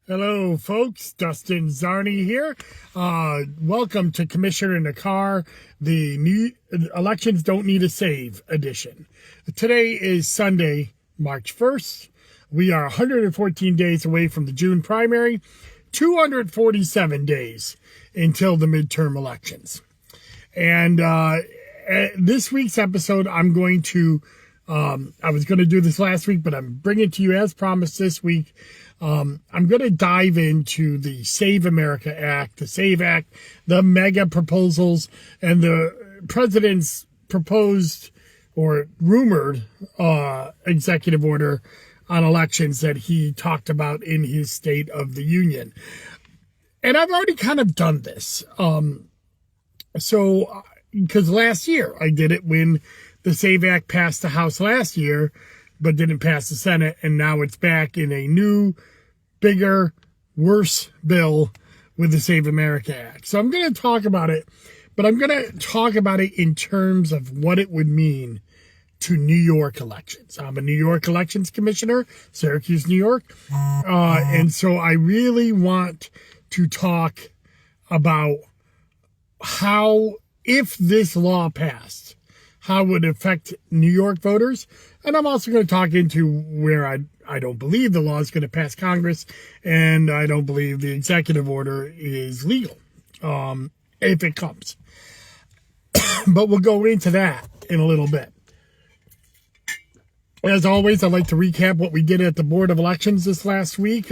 Hello, folks. Dustin Zarni here. Welcome to Commissioner in the Car, the new Elections Don't Need a Save edition. Today is Sunday, March 1st. We are 114 days away from the June primary, 247 days until the midterm elections. And this week's episode, I'm going to, I was going to do this last week, but I'm bringing it to you as promised this week. I'm going to dive into the Save America Act, the SAVE Act, the mega proposals, and the president's proposed or rumored executive order on elections that he talked about in his State of the Union. And I've already kind of done this. Because last year I did it when the SAVE Act passed the House last year, but didn't pass the Senate, and now it's back in a new, bigger, worse bill with the Save America Act. So I'm going to talk about it, but I'm going to talk about it in terms of what it would mean to New York elections. I'm a New York elections commissioner, Syracuse, New York, and so I really want to talk about how, if this law passed, how it would affect New York voters. And I'm also going to talk into where I don't believe the law is going to pass Congress, and I don't believe the executive order is legal, if it comes. But we'll go into that in a little bit. As always, I'd like to recap what we did at the Board of Elections this last week.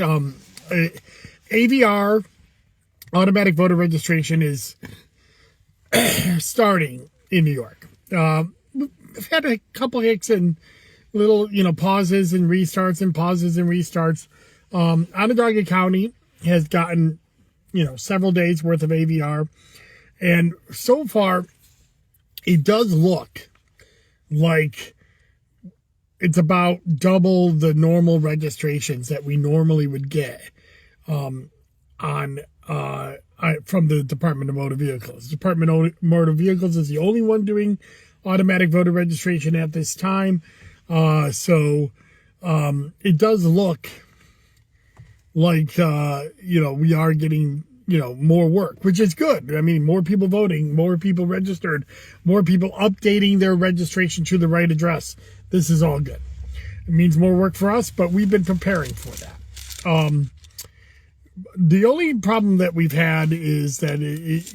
AVR, automatic voter registration, is starting in New York. We've had a couple hicks and little, pauses and restarts and pauses and restarts. Onondaga County has gotten, several days worth of AVR. And so far, it does look like it's about double the normal registrations that we normally would get from the Department of Motor Vehicles. Department of Motor Vehicles is the only one doing automatic voter registration at this time. So it does look like, we are getting, more work, which is good. I mean, more people voting, more people registered, more people updating their registration to the right address. This is all good. It means more work for us, but we've been preparing for that. The only problem that we've had is that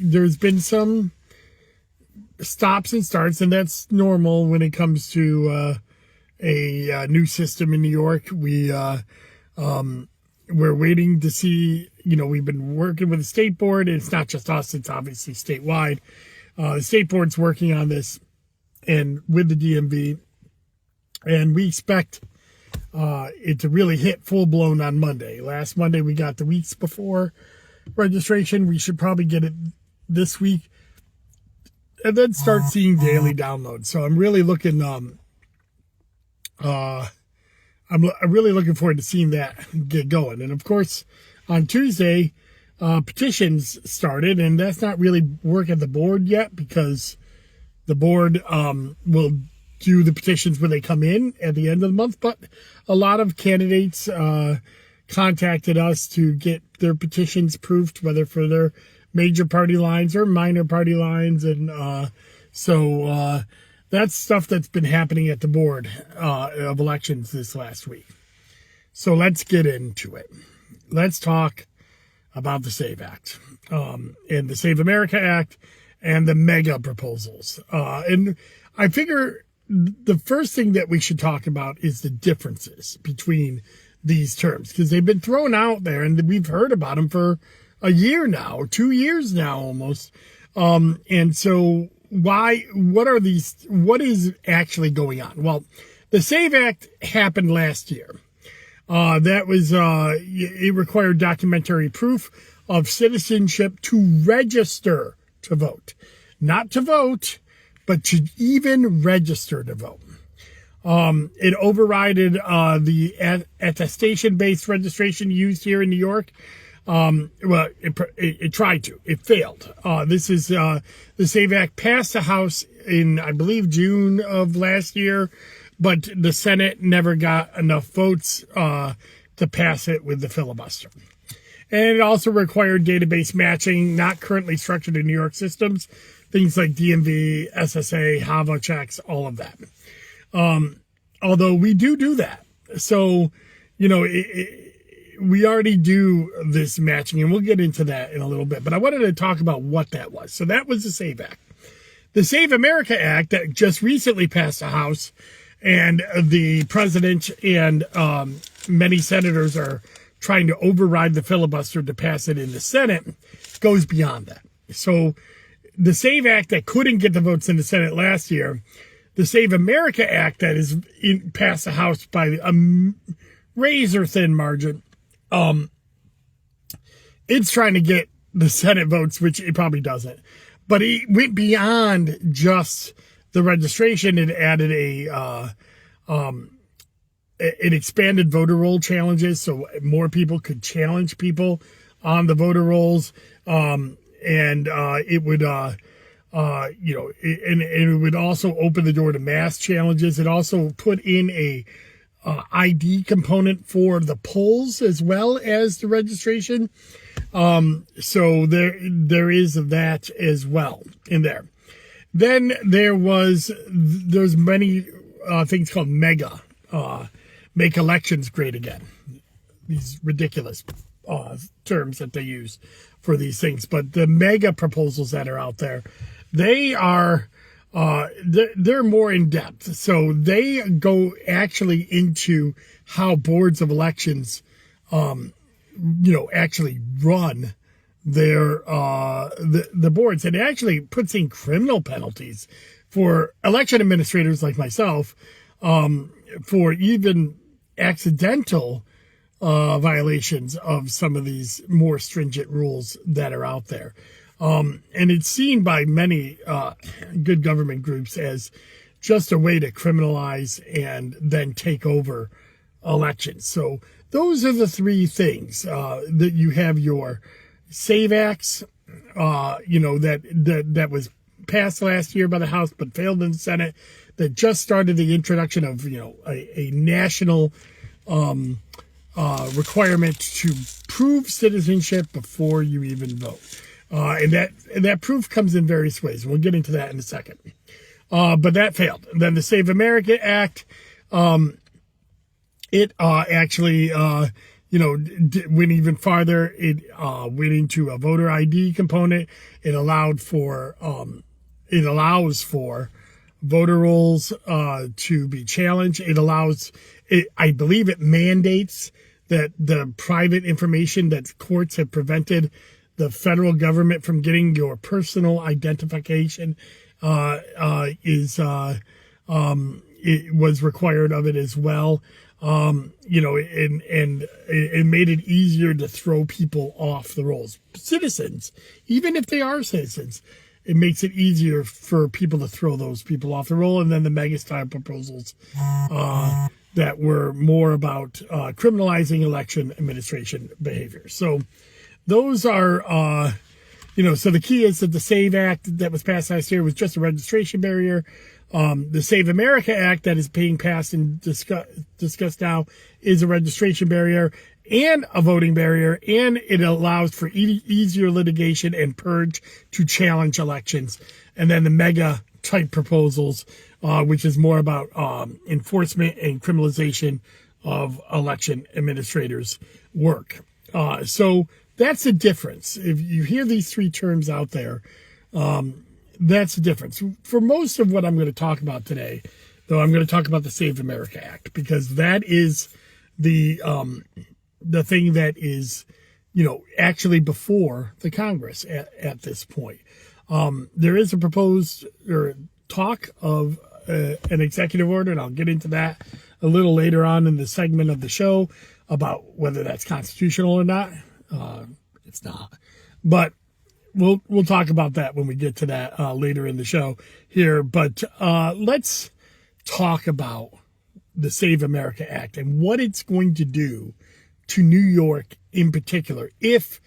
there's been some stops and starts, and that's normal when it comes to a new system in New York. We're waiting to see, we've been working with the state board. It's not just us, it's obviously statewide. The state board's working on this and with the DMV, and we expect it to really hit full blown on Monday. Last Monday we got the weeks before registration. We should probably get it this week and then start seeing daily downloads. So I'm really looking, I'm really looking forward to seeing that get going. And of course, on Tuesday, petitions started, and that's not really work at the board yet because the board will do the petitions when they come in at the end of the month. But a lot of candidates contacted us to get their petitions proofed, whether for their major party lines or minor party lines. And so that's stuff that's been happening at the Board of Elections this last week. So let's get into it. Let's talk about the SAVE Act and the Save America Act and the mega proposals. And I figure the first thing that we should talk about is the differences between these terms, because they've been thrown out there and we've heard about them for a year now, 2 years now almost. And so what is actually going on? Well, the SAVE Act happened last year. That was, it required documentary proof of citizenship to register to vote. Not to vote, but to even register to vote. It overrided the attestation-based registration used here in New York. Well, it tried to. It failed. This is the SAVE Act passed the House in, I believe, June of last year, but the Senate never got enough votes to pass it with the filibuster. And it also required database matching, not currently structured in New York systems, things like DMV, SSA, HAVA checks, all of that. Although we do that. So, we already do this matching, and we'll get into that in a little bit. But I wanted to talk about what that was. So that was the SAVE Act. The Save America Act that just recently passed the House, and the president and many senators are trying to override the filibuster to pass it in the Senate, goes beyond that. So the SAVE Act that couldn't get the votes in the Senate last year, the Save America Act that is passed the House by a razor-thin margin, it's trying to get the Senate votes, which it probably doesn't. But it went beyond just the registration. It added it expanded voter roll challenges, so more people could challenge people on the voter rolls, and it would, and it would also open the door to mass challenges. It also put in a ID component for the polls as well as the registration. So there is that as well in there. Then there's many things called MEGA, make elections great again. These ridiculous terms that they use for these things. But the MEGA proposals that are out there, they are they're more in depth. So they go actually into how boards of elections actually run their the boards, and it actually puts in criminal penalties for election administrators like myself for even accidental violations of some of these more stringent rules that are out there. And it's seen by many good government groups as just a way to criminalize and then take over elections. So those are the three things that you have: your SAVE Acts, that was passed last year by the House but failed in the Senate, that just started the introduction of a national requirement to prove citizenship before you even vote, and that proof comes in various ways. We'll get into that in a second. But that failed. And then the Save America Act, it actually went even farther. It went into a voter ID component. It allows for voter rolls to be challenged. I believe it mandates that the private information that courts have prevented the federal government from getting, your personal identification, it was required of it as well. And it made it easier to throw people off the rolls. Citizens, even if they are citizens, it makes it easier for people to throw those people off the roll. And then the mega-style proposals that were more about criminalizing election administration behavior. So those are, so the key is that the SAVE Act that was passed last year was just a registration barrier. The Save America Act that is being passed and discussed now is a registration barrier and a voting barrier, and it allows for easier litigation and purge to challenge elections. And then the mega type proposals, which is more about enforcement and criminalization of election administrators' work. So that's the difference. If you hear these three terms out there, that's the difference. For most of what I'm going to talk about today, though, I'm going to talk about the Save America Act, because that is the thing that is, actually before the Congress at this point. There is a proposed or talk of an executive order, and I'll get into that a little later on in the segment of the show about whether that's constitutional or not. It's not, but we'll talk about that when we get to that later in the show here. But let's talk about the Save America Act and what it's going to do to New York in particular, if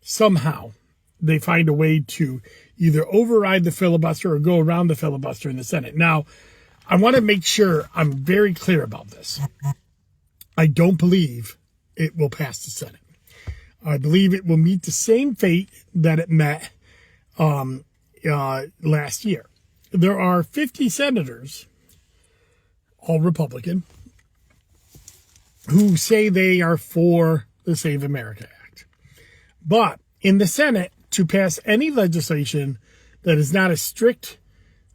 somehow they find a way to either override the filibuster or go around the filibuster in the Senate. Now, I want to make sure I'm very clear about this. I don't believe it will pass the Senate. I believe it will meet the same fate that it met last year. There are 50 senators, all Republican, who say they are for the Save America Act. But in the Senate, to pass any legislation that is not a strict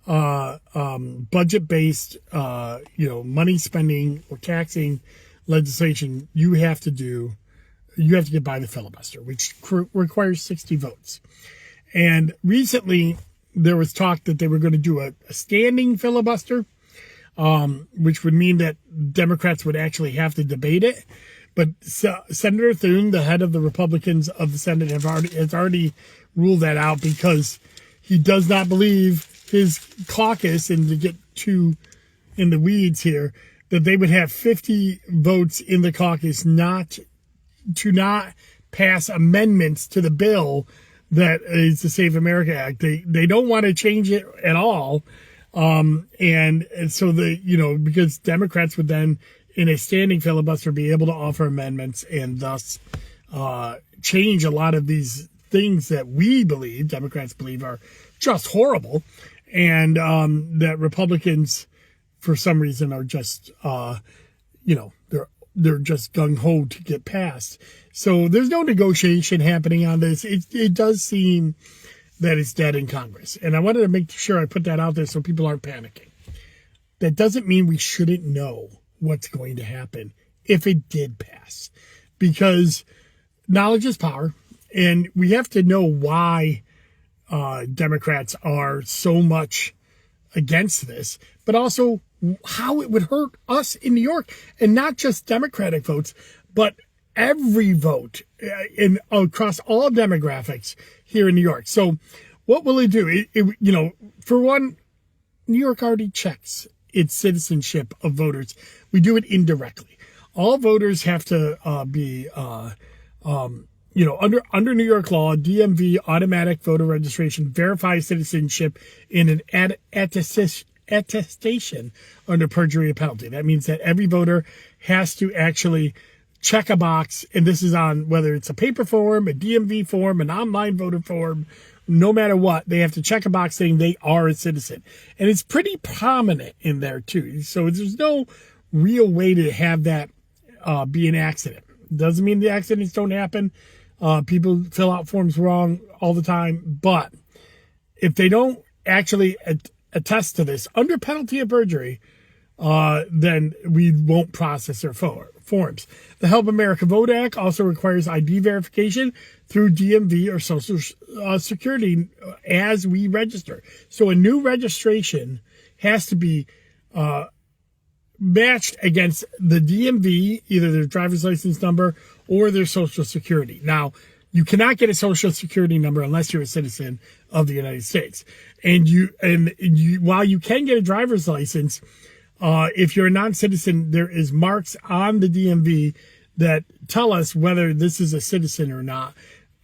budget-based, money spending or taxing legislation, you have to get by the filibuster, which requires 60 votes. And recently, there was talk that they were going to do a standing filibuster, which would mean that Democrats would actually have to debate it. But Senator Thune, the head of the Republicans of the Senate, has already ruled that out because he does not believe his caucus, and to get too in the weeds here, that they would have 50 votes in the caucus not pass amendments to the bill that is the Save America Act. They don't want to change it at all. And so because Democrats would then, in a standing filibuster, be able to offer amendments and thus change a lot of these things that Democrats believe are just horrible, and that Republicans, for some reason, are just, they're just gung-ho to get passed. So there's no negotiation happening on this. It does seem that it's dead in Congress. And I wanted to make sure I put that out there so people aren't panicking. That doesn't mean we shouldn't know what's going to happen if it did pass, because knowledge is power, and we have to know why Democrats are so much against this, but also how it would hurt us in New York, and not just Democratic votes, but every vote across all demographics here in New York. So what will it do? For one, New York already checks its citizenship of voters. We do it indirectly. All voters have to be, under New York law, DMV, automatic voter registration, verifies citizenship in an attestation under perjury and penalty. That means that every voter has to actually check a box, and this is on whether it's a paper form, a DMV form, an online voter form. No matter what, they have to check a box saying they are a citizen. And it's pretty prominent in there, too. So there's no real way to have that be an accident. Doesn't mean the accidents don't happen. People fill out forms wrong all the time. But if they don't actually attest to this under penalty of perjury, then we won't process their forms. The Help America Vote Act also requires ID verification through DMV or Social Security as we register. So a new registration has to be matched against the DMV, either their driver's license number or their Social Security. Now, you cannot get a Social Security number unless you're a citizen of the United States. And while you can get a driver's license, if you're a non-citizen, there is marks on the DMV that tell us whether this is a citizen or not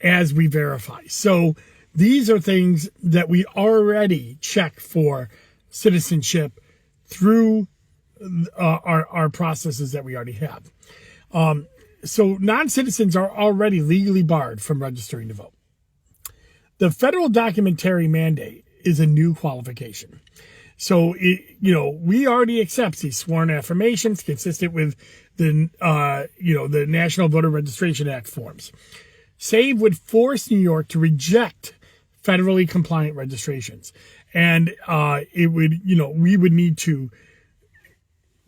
as we verify. So these are things that we already check for citizenship through our processes that we already have. So non-citizens are already legally barred from registering to vote. The federal documentary mandate is a new qualification. So, we already accept these sworn affirmations consistent with the National Voter Registration Act forms. SAVE would force New York to reject federally compliant registrations. And we would need to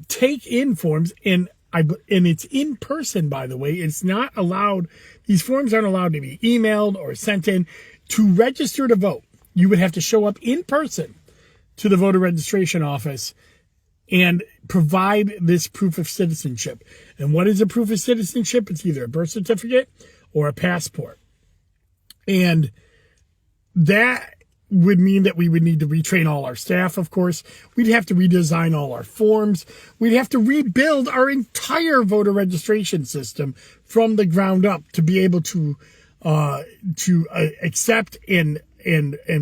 take in forms, and it's in person, by the way. It's not allowed, these forms aren't allowed to be emailed or sent in. To register to vote, you would have to show up in person to the voter registration office and provide this proof of citizenship. And what is a proof of citizenship? It's either a birth certificate or a passport. And that would mean that we would need to retrain all our staff, of course. We'd have to redesign all our forms. We'd have to rebuild our entire voter registration system from the ground up to be able to accept and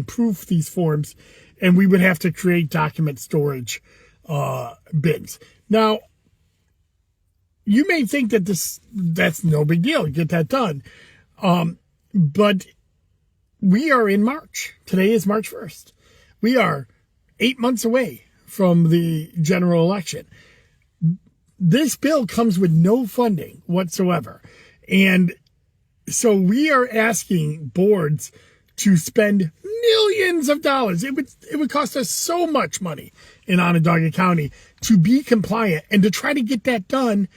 proof these forms. And we would have to create document storage bins. Now, you may think that that's no big deal. Get that done. But we are in March. Today is March 1st. We are 8 months away from the general election. This bill comes with no funding whatsoever. And so we are asking boards to spend millions of dollars. It would cost us so much money in Onondaga County to be compliant and to try to get that done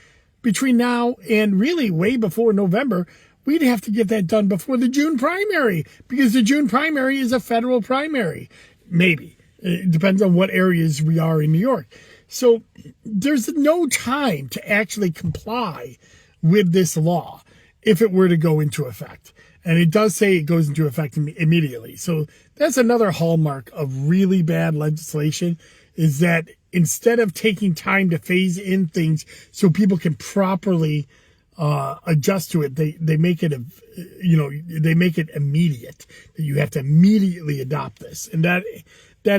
between now and really way before November. We'd have to get that done before the June primary, because the June primary is a federal primary. Maybe. It depends on what areas we are in New York. So there's no time to actually comply with this law if it were to go into effect. And it does say it goes into effect immediately. So that's another hallmark of really bad legislation, is that instead of taking time to phase in things so people can properly adjust to it, they make it they make it immediate, that you have to immediately adopt this, and that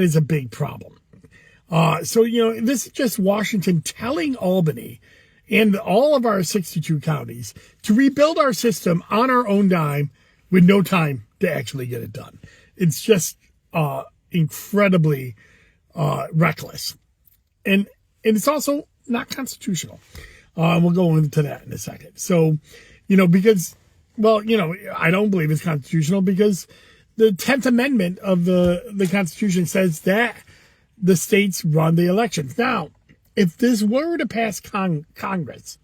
is a big problem. So this is just Washington telling Albany and all of our 62 counties to rebuild our system on our own dime with no time to actually get it done. It's just incredibly reckless, and it's also not constitutional. We'll go into that in a second. So, because, I don't believe it's constitutional, because the 10th Amendment of the Constitution says that the states run the elections. Now, if this were to pass Congress,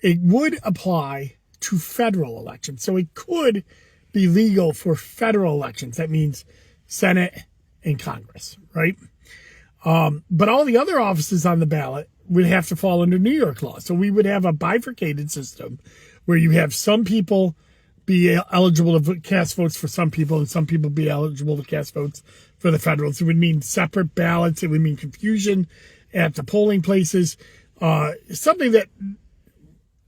it would apply to federal elections. So it could be legal for federal elections. That means Senate and Congress, right? But all the other offices on the ballot would have to fall under New York law. So we would have a bifurcated system where you have some people be eligible to cast votes for some people, and some people be eligible to cast votes for the federals. It would mean separate ballots. It would mean confusion at the polling places. Something that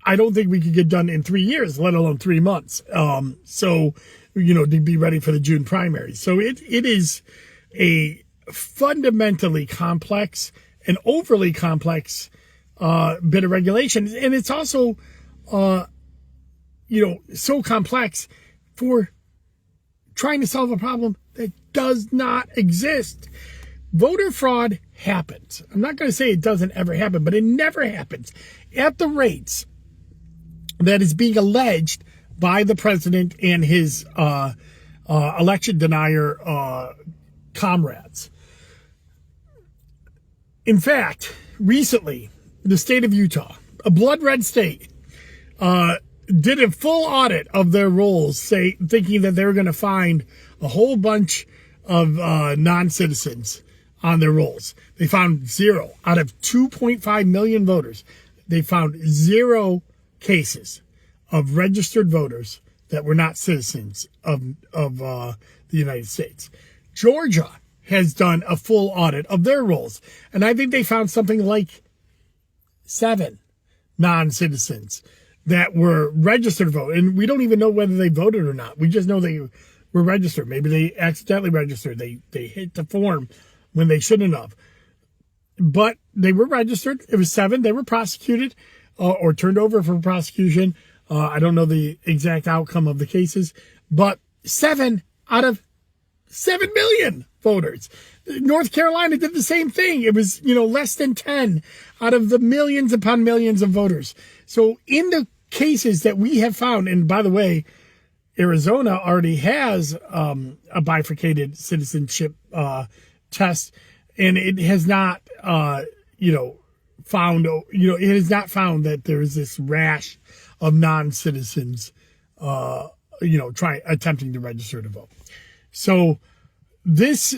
I don't think we could get done in 3 years, let alone 3 months. To be ready for the June primary. So it is a fundamentally complex and overly complex bit of regulation. And it's also, so complex for trying to solve a problem that does not exist. Voter fraud happens. I'm not going to say it doesn't ever happen, but it never happens at the rates that is being alleged by the president and his election denier comrades. In fact, recently, the state of Utah, a blood red state, did a full audit of their rolls, thinking that they were going to find a whole bunch of non-citizens on their rolls. They found 0 out of 2.5 million voters. They found 0 cases of registered voters that were not citizens of the United States. Georgia has done a full audit of their rolls, and I think they found something like 7 non-citizens that were registered to vote, and we don't even know whether they voted or not. We just know they were registered. Maybe they accidentally registered. They hit the form when they shouldn't have. But they were registered. It was 7. They were prosecuted or turned over for prosecution. I don't know the exact outcome of the cases, but 7 out of 7 million voters. North Carolina did the same thing. It was, less than 10 out of the millions upon millions of voters. So in the cases that we have found, and by the way, Arizona already has a bifurcated citizenship test, and it has not, found, it has not found that there is this rash of non-citizens, attempting to register to vote. So this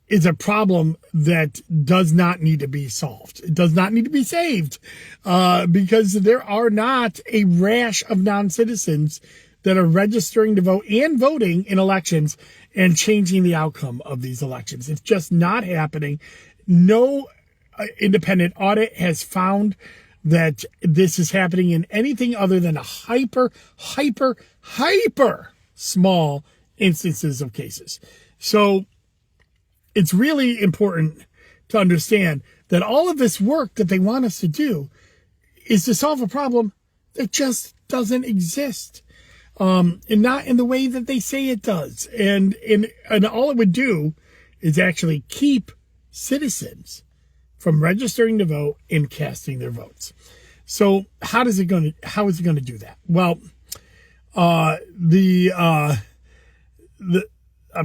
is a problem that does not need to be solved. It does not need to be saved because there are not a rash of non-citizens that are registering to vote and voting in elections and changing the outcome of these elections. It's just not happening. No independent audit has found that this is happening in anything other than a hyper small instances of cases. So it's really important to understand that all of this work that they want us to do is to solve a problem that just doesn't exist. And not in the way that they say it does. And all it would do is actually keep citizens from registering to vote and casting their votes. So how is it going to do that? Well, I'm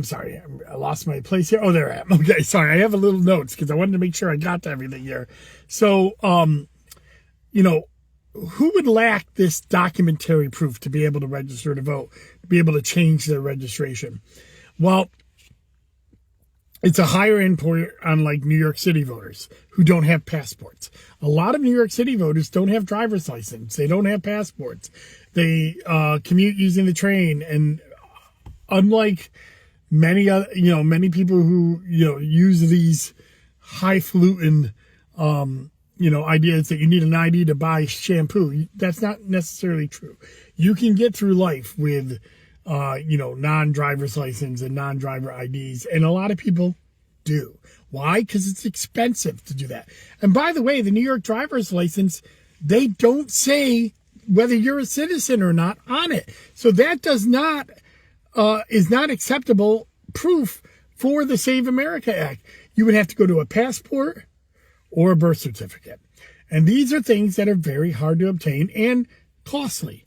sorry, I lost my place here. Oh, there I am. Okay, sorry. I have a little notes because I wanted to make sure I got to everything here. So, who would lack this documentary proof to be able to register to vote, to be able to change their registration? Well, it's a higher import on like New York City voters who don't have passports. A lot of New York City voters don't have driver's license. They don't have passports. They commute using the train. And unlike many other, many people who, use these highfalutin, ideas that you need an ID to buy shampoo, that's not necessarily true. You can get through life with non-driver's license and non-driver IDs. And a lot of people do. Why? Because it's expensive to do that. And by the way, the New York driver's license, they don't say whether you're a citizen or not on it. So that is not acceptable proof for the Save America Act. You would have to go to a passport or a birth certificate. And these are things that are very hard to obtain and costly.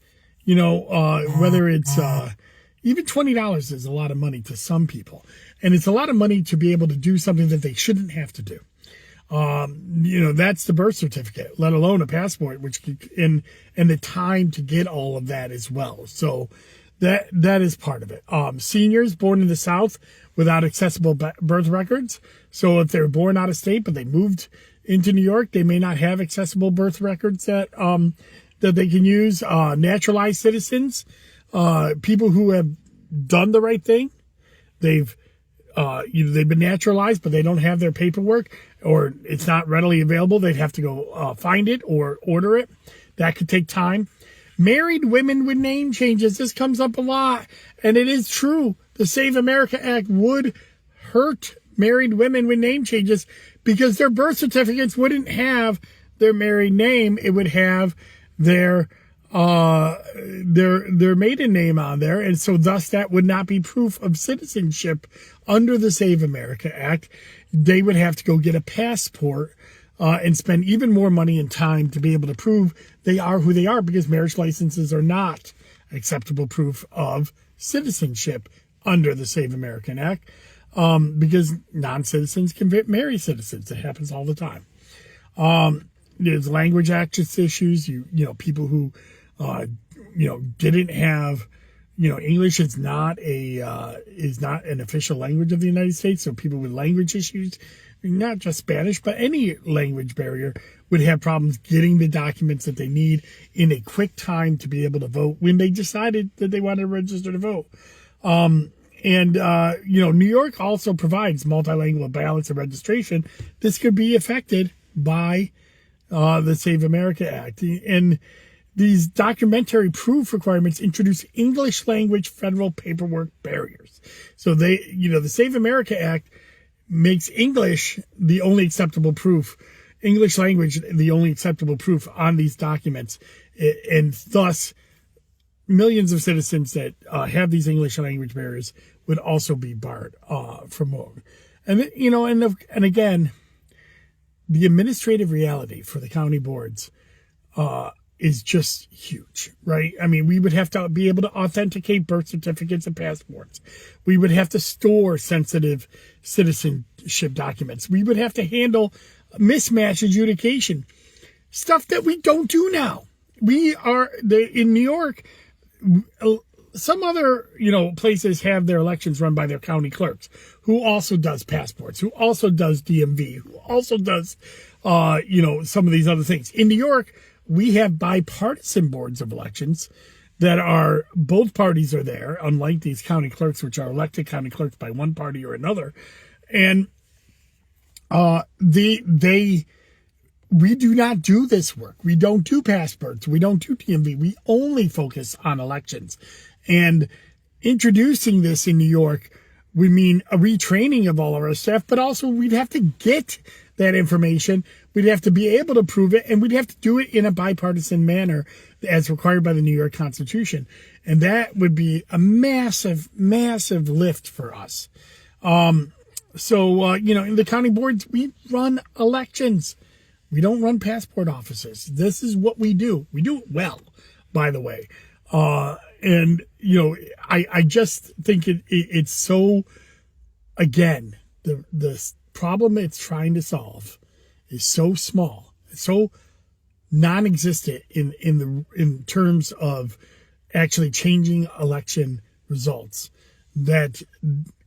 Whether it's even $20 is a lot of money to some people. And it's a lot of money to be able to do something that they shouldn't have to do. That's the birth certificate, let alone a passport, and the time to get all of that as well. So that is part of it. Seniors born in the South without accessible birth records. So if they're born out of state, but they moved into New York, they may not have accessible birth records that they can use. Naturalized citizens, people who have done the right thing. They've been naturalized, but they don't have their paperwork, or it's not readily available. They'd have to go find it or order it. That could take time. Married women with name changes. This comes up a lot, and it is true. The Save America Act would hurt married women with name changes because their birth certificates wouldn't have their married name. It would have their maiden name on there, and so thus that would not be proof of citizenship under the Save America Act. They would have to go get a passport and spend even more money and time to be able to prove they are who they are, because marriage licenses are not acceptable proof of citizenship under the Save American Act, because non-citizens can marry citizens. It happens all the time. There's language access issues. People who didn't have, English is not an official language of the United States. So people with language issues, not just Spanish, but any language barrier, would have problems getting the documents that they need in a quick time to be able to vote when they decided that they wanted to register to vote. New York also provides multilingual ballots and registration. This could be affected by the Save America Act. And these documentary proof requirements introduce English language federal paperwork barriers. So the Save America Act makes English the only acceptable proof, English language the only acceptable proof on these documents. And thus, millions of citizens that have these English language barriers would also be barred from voting. And again, the administrative reality for the county boards is just huge, right? I mean, we would have to be able to authenticate birth certificates and passports. We would have to store sensitive citizenship documents. We would have to handle mismatch adjudication, stuff that we don't do now. In New York, some other, places have their elections run by their county clerks, who also does passports, who also does DMV, who also does, some of these other things. In New York, we have bipartisan boards of elections that are, both parties are there, unlike these county clerks, which are elected county clerks by one party or another. And we do not do this work. We don't do passports. We don't do DMV. We only focus on elections. And introducing this in New York would mean a retraining of all of our staff, but also we'd have to get that information. We'd have to be able to prove it, and we'd have to do it in a bipartisan manner as required by the New York Constitution. And that would be a massive, massive lift for us. In the county boards, we run elections. We don't run passport offices. This is what we do. We do it well, by the way. I just think it's so, again, the problem it's trying to solve is so small, so non-existent in terms of actually changing election results, that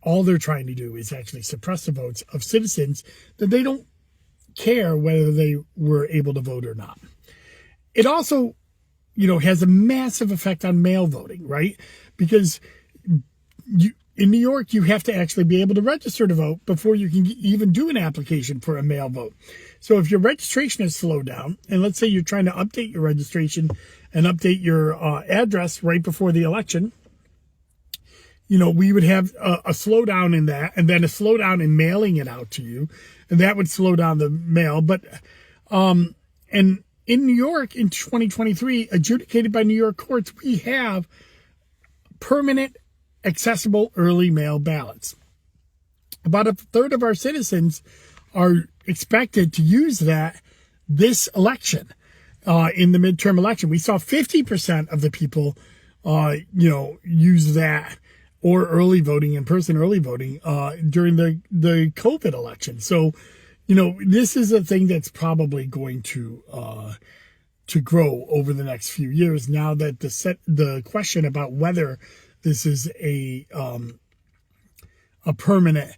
all they're trying to do is actually suppress the votes of citizens that they don't care whether they were able to vote or not. It also, has a massive effect on mail voting, right? Because in New York, you have to actually be able to register to vote before you can even do an application for a mail vote. So if your registration is slowed down, and let's say you're trying to update your registration and update your address right before the election, we would have a slowdown in that, and then a slowdown in mailing it out to you, and that would slow down the mail. But and in New York in 2023, adjudicated by New York courts, we have permanent, accessible early mail ballots. About a third of our citizens are expected to use that this election, in the midterm election. We saw 50% of the people, use that, or early voting, in-person early voting, during the COVID election. So, this is a thing that's probably going to grow over the next few years, now that the question about whether this is a permanent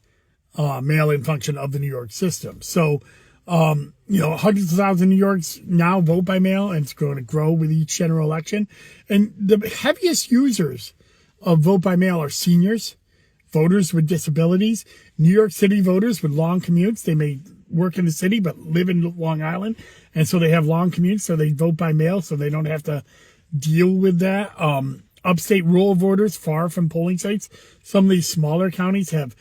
mail-in function of the New York system. So, hundreds of thousands of New Yorks now vote by mail, and it's going to grow with each general election. And the heaviest users of vote by mail are seniors, voters with disabilities, New York City voters with long commutes. They may work in the city but live in Long Island, and so they have long commutes, so they vote by mail so they don't have to deal with that. Upstate rural voters far from polling sites. Some of these smaller counties have,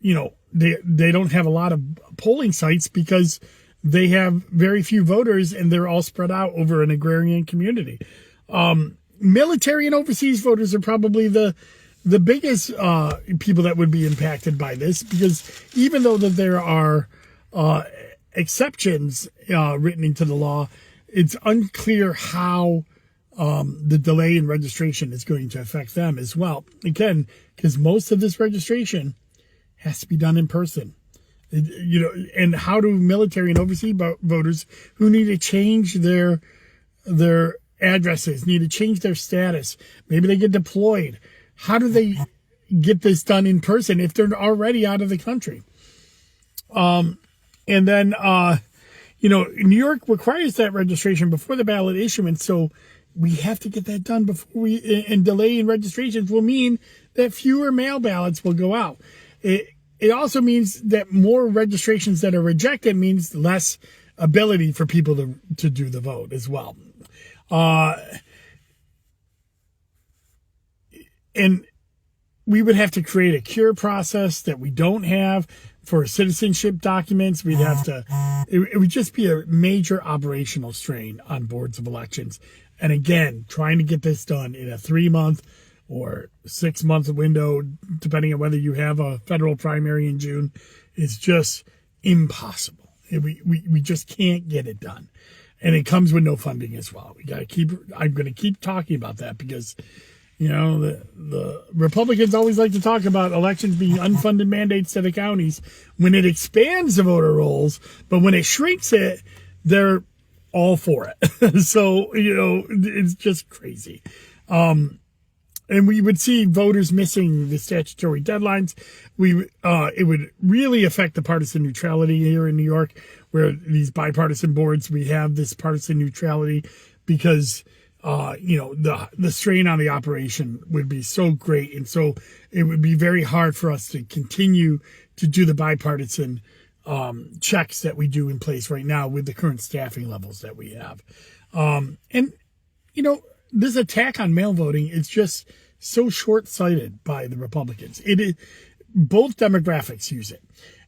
they don't have a lot of polling sites because they have very few voters, and they're all spread out over an agrarian community. Military and overseas voters are probably the biggest people that would be impacted by this, because even though that there are exceptions written into the law, it's unclear how the delay in registration is going to affect them as well. Again, because most of this registration has to be done in person. And how do military and overseas voters who need to change their addresses, need to change their status, maybe they get deployed, how do they get this done in person if they're already out of the country? And then, New York requires that registration before the ballot issuance, so we have to get that done before and delay in registrations will mean that fewer mail ballots will go out. It also means that more registrations that are rejected means less ability for people to do the vote as well. And we would have to create a cure process that we don't have for citizenship documents. We'd have to, it would just be a major operational strain on boards of elections. And again, trying to get this done in a 3-month or 6-month window, depending on whether you have a federal primary in June, is just impossible. We just can't get it done. And it comes with no funding as well. I'm going to keep talking about that because, the Republicans always like to talk about elections being unfunded mandates to the counties when it expands the voter rolls, but when it shrinks it, they're all for it. So, it's just crazy. And we would see voters missing the statutory deadlines. It would really affect the partisan neutrality here in New York, where these bipartisan boards, we have this partisan neutrality because, the strain on the operation would be so great. And so it would be very hard for us to continue to do the bipartisan checks that we do in place right now with the current staffing levels that we have. This attack on mail voting is just so short-sighted by the Republicans. It is, both demographics use it.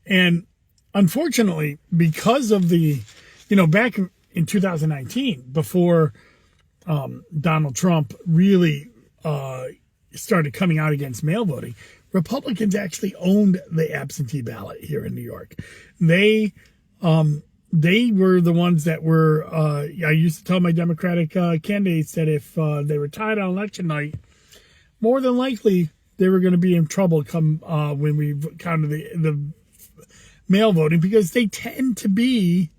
And unfortunately, because of the back in 2019, before Donald Trump really started coming out against mail voting, Republicans actually owned the absentee ballot here in New York. They were the ones that were, I used to tell my Democratic candidates that if they were tied on election night, more than likely they were going to be in trouble come when we counted the mail voting, because they tended to be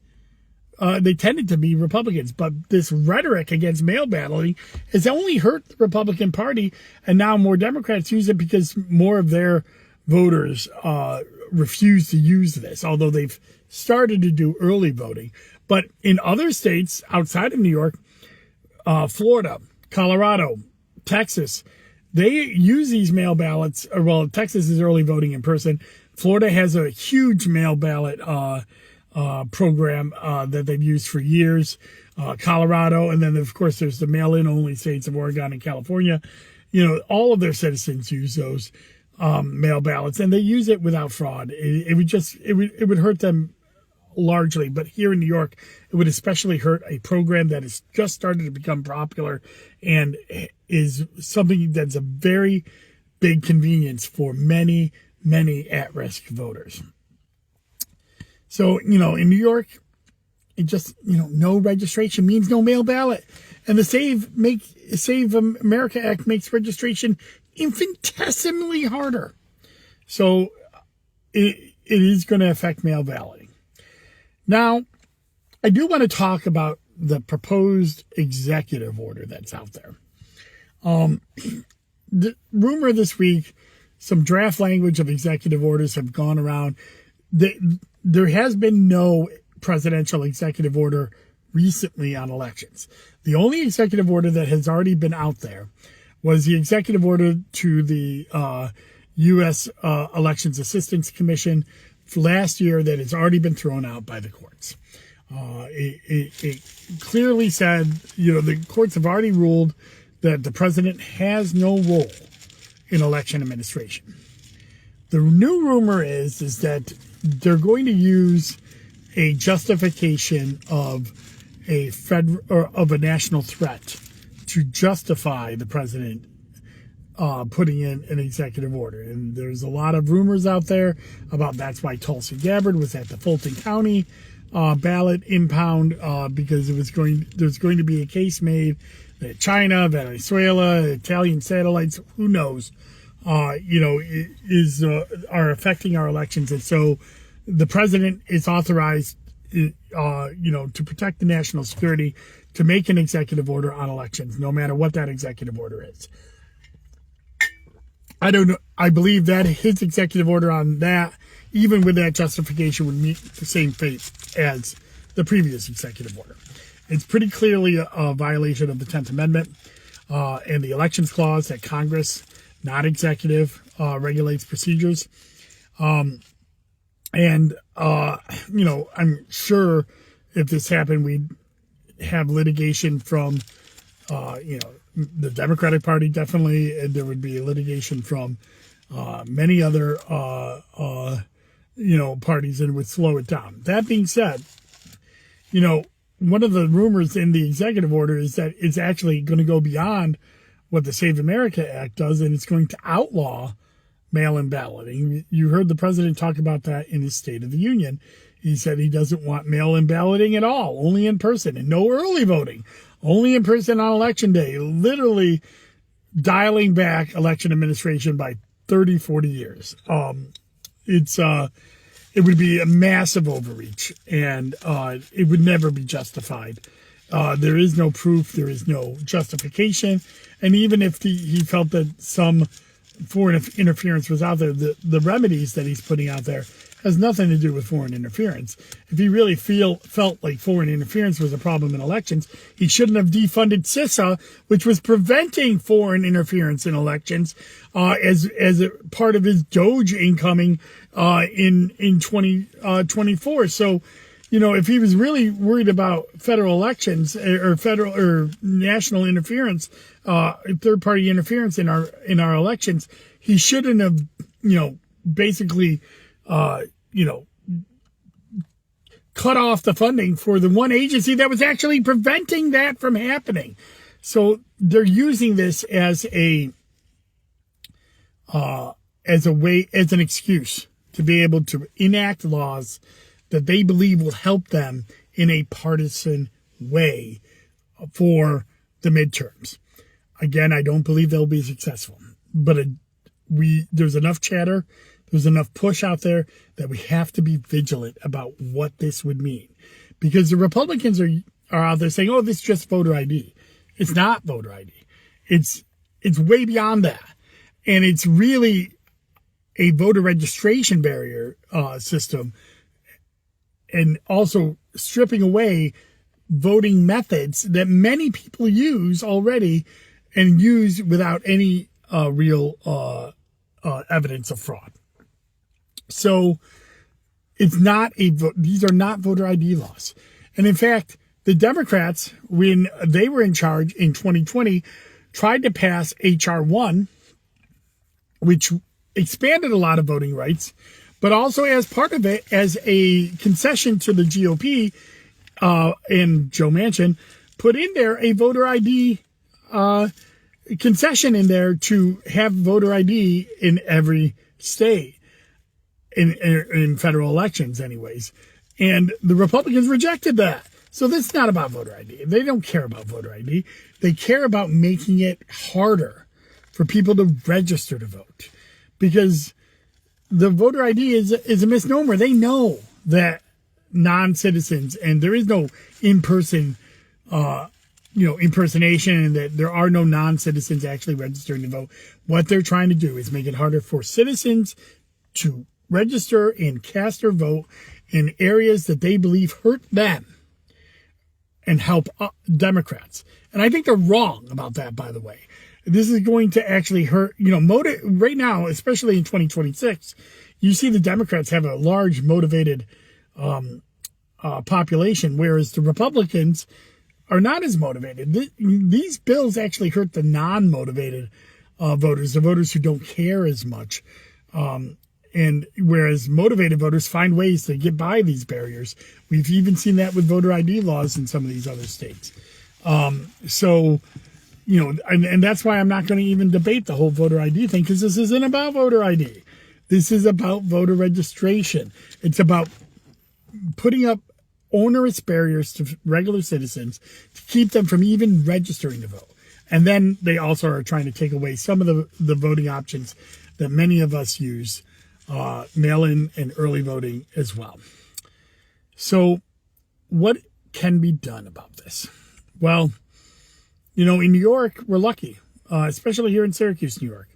Republicans. But this rhetoric against mail balloting has only hurt the Republican Party, and now more Democrats use it because more of their voters refuse to use this, although they've started to do early voting. But in other states outside of New York, Florida, Colorado, Texas, they use these mail ballots. Well, Texas is early voting in person. Florida has a huge mail ballot program that they've used for years. Colorado, and then of course there's the mail-in only states of Oregon and California. All of their citizens use those mail ballots, and they use it without fraud. It would hurt them largely, but here in New York, it would especially hurt a program that has just started to become popular and is something that's a very big convenience for many, many at-risk voters. So, in New York, it just, no registration means no mail ballot. And the Save America Act makes registration infinitesimally harder. So it is going to affect mail balloting. Now, I do want to talk about the proposed executive order that's out there. The rumor this week, some draft language of executive orders have gone around. There has been no presidential executive order recently on elections. The only executive order that has already been out there was the executive order to the U.S. Elections Assistance Commission last year that has already been thrown out by the courts. It clearly said, the courts have already ruled that the president has no role in election administration. The new rumor is that they're going to use a justification of a national threat to justify the president putting in an executive order. And there's a lot of rumors out there about that's why Tulsi Gabbard was at the Fulton County ballot impound, because there's going to be a case made that China, Venezuela, Italian satellites, who knows, are affecting our elections. And so the president is authorized, to protect the national security, to make an executive order on elections, no matter what that executive order is. I don't know. I believe that his executive order on that, even with that justification, would meet the same fate as the previous executive order. It's pretty clearly a violation of the 10th Amendment and the Elections Clause that Congress, not executive, regulates procedures. I'm sure if this happened, we'd have litigation from, the Democratic Party, definitely, and there would be litigation from many other, parties, and it would slow it down. That being said, one of the rumors in the executive order is that it's actually going to go beyond what the Save America Act does, and it's going to outlaw mail-in balloting. You heard the president talk about that in his State of the Union. He said he doesn't want mail-in balloting at all, only in person, and no early voting, only in person on election day, literally dialing back election administration by 30, 40 years. It would be a massive overreach, and it would never be justified. There is no proof, there is no justification, and even if he felt that some foreign interference was out there, the remedies that he's putting out there has nothing to do with foreign interference. If he really felt like foreign interference was a problem in elections, he shouldn't have defunded CISA, which was preventing foreign interference in elections, as a part of his Doge incoming in 2024. So, if he was really worried about federal elections or federal or national interference, third party interference in our elections, he shouldn't have, basically, cut off the funding for the one agency that was actually preventing that from happening. So they're using this as an excuse to be able to enact laws that they believe will help them in a partisan way for the midterms. Again, I don't believe they'll be successful, but there's enough chatter, there's enough push out there that we have to be vigilant about what this would mean, because the Republicans are out there saying, "Oh, this is just voter ID." It's not voter ID. It's way beyond that, and it's really a voter registration barrier system, and also stripping away voting methods that many people use already and use without any real evidence of fraud. So these are not voter ID laws. And in fact, the Democrats, when they were in charge in 2020, tried to pass H.R. 1, which expanded a lot of voting rights, but also as part of it, as a concession to the GOP and Joe Manchin, put in there a voter ID concession in there to have voter ID in every state, in federal elections anyways. And the Republicans rejected that. So this is not about voter ID. They don't care about voter ID. They care about making it harder for people to register to vote, because the voter ID is a misnomer. They know that non-citizens, and there is no in-person, impersonation, and that there are no non-citizens actually registering to vote. What they're trying to do is make it harder for citizens to register and cast their vote in areas that they believe hurt them and help Democrats. And I think they're wrong about that, by the way. This is going to actually hurt, right now, especially in 2026, you see the Democrats have a large motivated population, whereas the Republicans are not as motivated. These bills actually hurt the non-motivated voters, the voters who don't care as much. And whereas motivated voters find ways to get by these barriers. We've even seen that with voter ID laws in some of these other states. And that's why I'm not going to even debate the whole voter ID thing, because this isn't about voter ID. This is about voter registration. It's about putting up onerous barriers to regular citizens to keep them from even registering to vote. And then they also are trying to take away some of the voting options that many of us use, mail-in and early voting as well. So what can be done about this? Well, in New York, we're lucky, especially here in Syracuse, New York.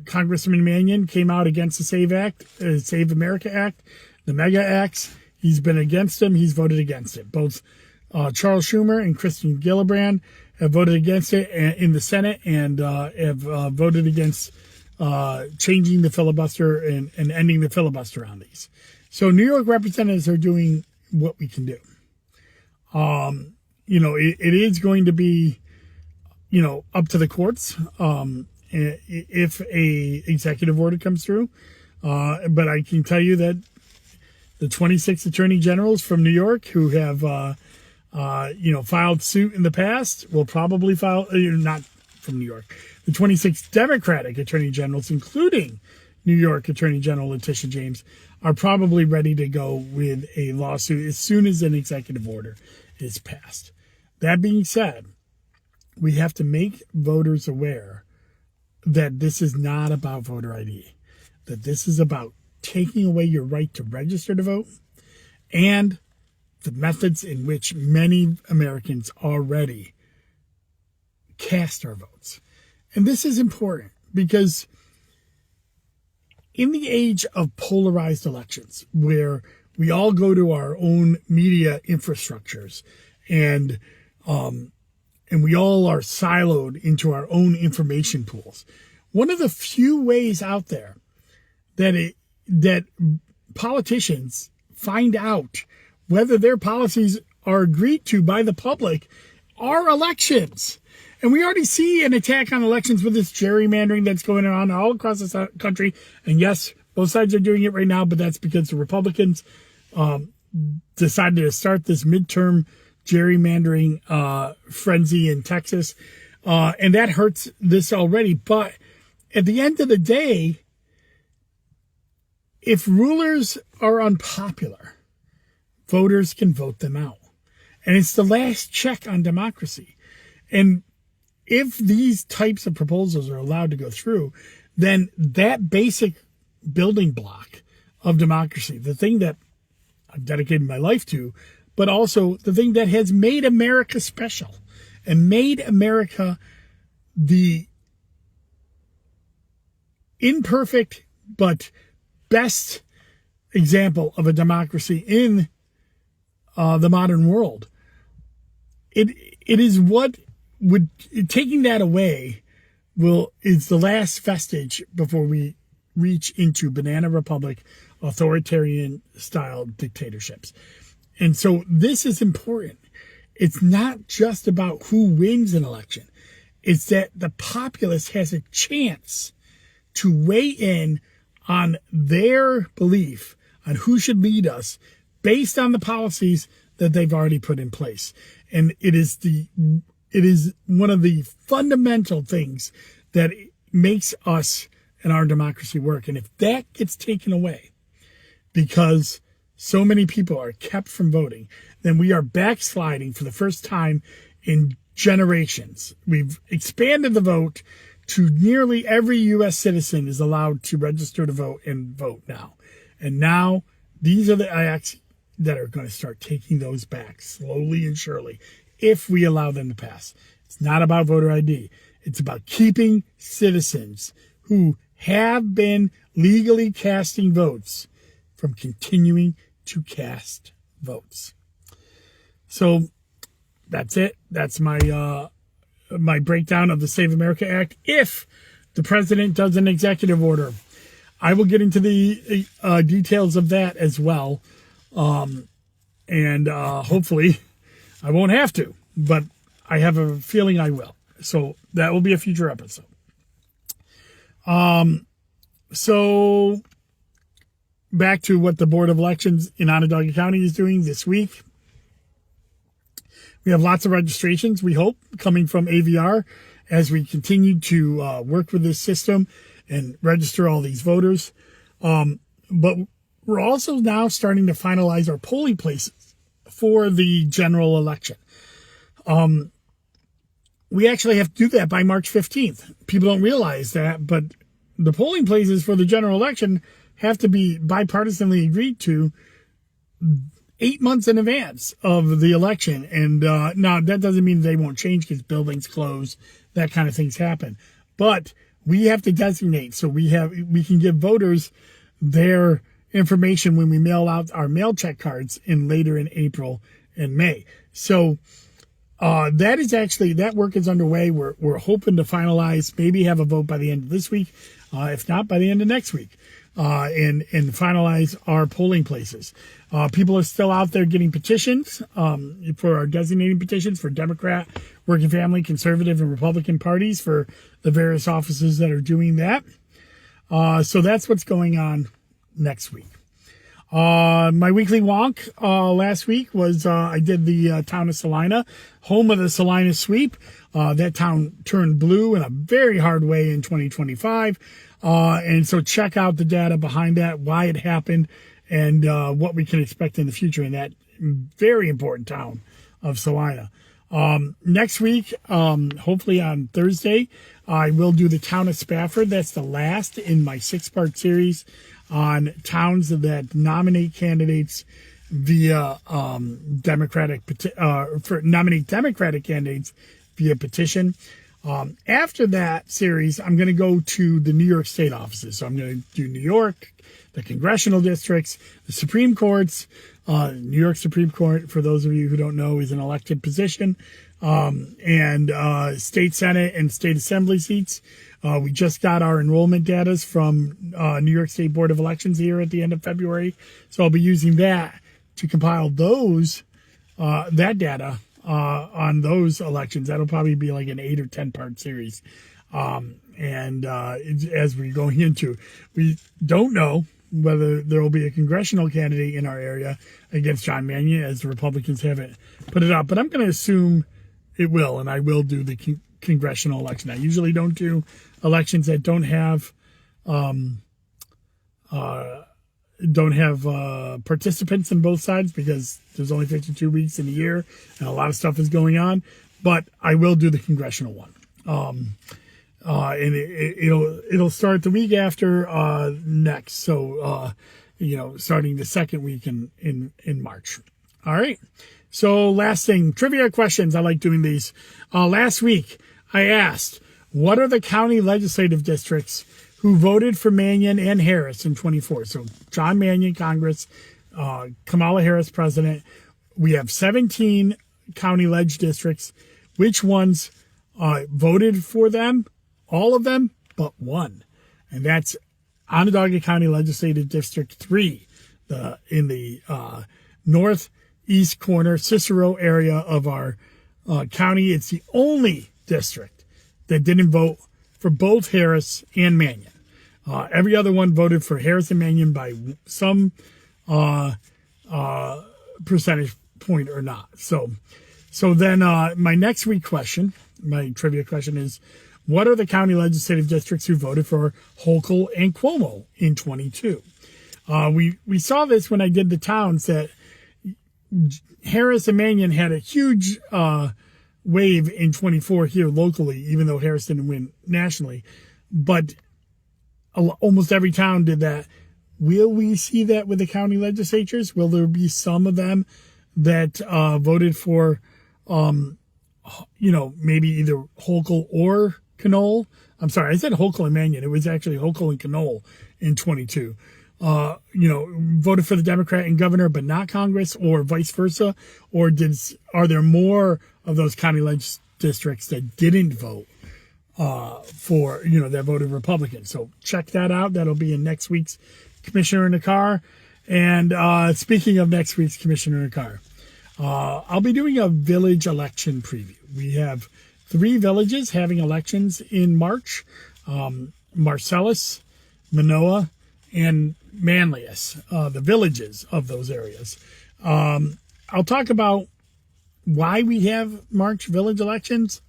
Congressman Mannion came out against the Save America Act, the MEGA Acts. He's been against them. He's voted against it. Both Charles Schumer and Kristen Gillibrand have voted against it in the Senate, and have voted against changing the filibuster and ending the filibuster on these. So New York representatives are doing what we can do. It is going to be, up to the courts if a executive order comes through. But I can tell you that the 26 attorney generals from New York who have, filed suit in the past will probably file, not from New York, the 26 Democratic attorney generals, including New York Attorney General Letitia James, are probably ready to go with a lawsuit as soon as an executive order is passed. That being said, we have to make voters aware that this is not about voter ID, that this is about taking away your right to register to vote, and the methods in which many Americans already cast our votes. And this is important because in the age of polarized elections, where we all go to our own media infrastructures and we all are siloed into our own information pools, one of the few ways out there that politicians find out whether their policies are agreed to by the public are elections. And we already see an attack on elections with this gerrymandering that's going on all across the country. And yes, both sides are doing it right now, but that's because the Republicans decided to start this midterm gerrymandering frenzy in Texas. And that hurts this already. But at the end of the day, if rulers are unpopular, voters can vote them out. And it's the last check on democracy. And if these types of proposals are allowed to go through, then that basic building block of democracy, the thing that I've dedicated my life to, but also the thing that has made America special and made America the imperfect but best example of a democracy in the modern world. It is what would, taking that away is the last vestige before we reach into banana republic, authoritarian style dictatorships. And so this is important. It's not just about who wins an election. It's that the populace has a chance to weigh in on their belief on who should lead us based on the policies that they've already put in place. And it is one of the fundamental things that makes us and our democracy work. And if that gets taken away because so many people are kept from voting, then we are backsliding for the first time in generations. We've expanded the vote to nearly every U.S. citizen is allowed to register to vote and vote now. And now these are the acts that are going to start taking those back slowly and surely if we allow them to pass. It's not about voter ID. It's about keeping citizens who have been legally casting votes from continuing to cast votes. So that's it. That's my my breakdown of the Save America Act. If the president does an executive order, I will get into the details of that as well. And hopefully I won't have to, but I have a feeling I will. So that will be a future episode. So back to what the Board of Elections in Onondaga County is doing this week. We have lots of registrations, we hope, coming from AVR as we continue to work with this system and register all these voters. But we're also now starting to finalize our polling places for the general election. We actually have to do that by March 15th. People don't realize that, but the polling places for the general election have to be bipartisanly agreed to 8 months in advance of the election. And now that doesn't mean they won't change because buildings close, that kind of things happen. But we have to designate so we can give voters their information when we mail out our mail check cards later in April and May. So that work is underway. We're hoping to finalize, maybe have a vote by the end of this week, if not by the end of next week, and finalize our polling places. People are still out there getting petitions for our designating petitions for Democrat, Working Family, Conservative, and Republican parties for the various offices that are doing that. So that's what's going on next week. My weekly wonk last week was I did the town of Salina, home of the Salina sweep. That town turned blue in a very hard way in 2025. And so check out the data behind that, why it happened, and what we can expect in the future in that very important town of Salina. Next week, hopefully on Thursday, I will do the town of Spafford. That's the last in my 6-part series on towns that nominate candidates via nominate Democratic candidates via petition. After that series, I'm going to go to the New York State offices. So I'm going to do New York, the congressional districts, the Supreme Courts. New York Supreme Court, for those of you who don't know, is an elected position, and state Senate and state assembly seats. We just got our enrollment data from New York State Board of Elections here at the end of February. So I'll be using that to compile that data on those elections. That'll probably be like an 8 or 10 part series. As we're going into, we don't know whether there will be a congressional candidate in our area against John Mannion, as the Republicans haven't put it up. But I'm going to assume it will, and I will do the congressional election. I usually don't do elections that don't have participants in both sides, because there's only 52 weeks in a year and a lot of stuff is going on. But I will do the congressional one. And it'll start the week after next. So, starting the second week in March. All right. So last thing, trivia questions. I like doing these. Last week I asked, what are the county legislative districts who voted for Mannion and Harris in 24? So John Mannion, Congress, Kamala Harris, President. We have 17 county leg districts. Which ones voted for them? All of them but one. And that's Onondaga County Legislative District 3, in the northeast corner, Cicero area of our county. It's the only district that didn't vote for both Harris and Mannion. Every other one voted for Harris and Mannion by some percentage point or not. So then my next week question, my trivia question is, what are the county legislative districts who voted for Hochul and Cuomo in 22? We saw this when I did the towns, that Harris and Mannion had a huge wave in 24 here locally, even though Harris didn't win nationally. But almost every town did that. Will we see that with the county legislatures? Will there be some of them that voted for, maybe either Hochul or Knoll? I'm sorry, I said Hochul and Mannion. It was actually Hochul and Knoll in 22. Voted for the Democrat and governor, but not Congress, or vice versa? Or are there more of those county districts that didn't vote that voted Republican? So check that out. That'll be in next week's Commissioner in the Car. And speaking of next week's Commissioner in the Car, I'll be doing a village election preview. We have 3 villages having elections in March: Marcellus, Manoa, and Manlius, the villages of those areas. I'll talk about why we have March village elections,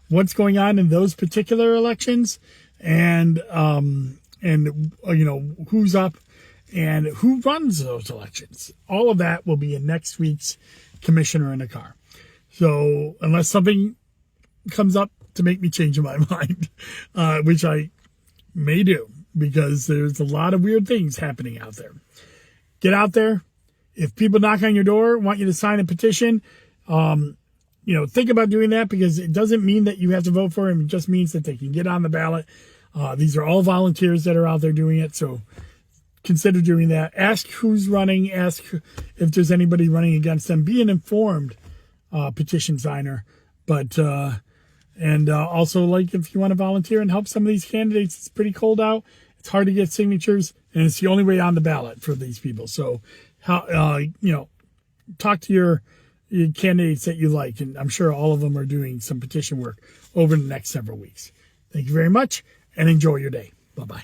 what's going on in those particular elections, and who's up and who runs those elections. All of that will be in next week's Commissioner in the Car. So unless something comes up to make me change my mind, which I may do, because there's a lot of weird things happening out there. Get out there. If people knock on your door, want you to sign a petition, think about doing that, because it doesn't mean that you have to vote for them. It just means that they can get on the ballot. These are all volunteers that are out there doing it. So consider doing that. Ask who's running. Ask if there's anybody running against them. Be an informed petition signer. But also, if you want to volunteer and help some of these candidates, it's pretty cold out. It's hard to get signatures, and it's the only way on the ballot for these people. So, talk to your candidates that you like, and I'm sure all of them are doing some petition work over the next several weeks. Thank you very much, and enjoy your day. Bye-bye.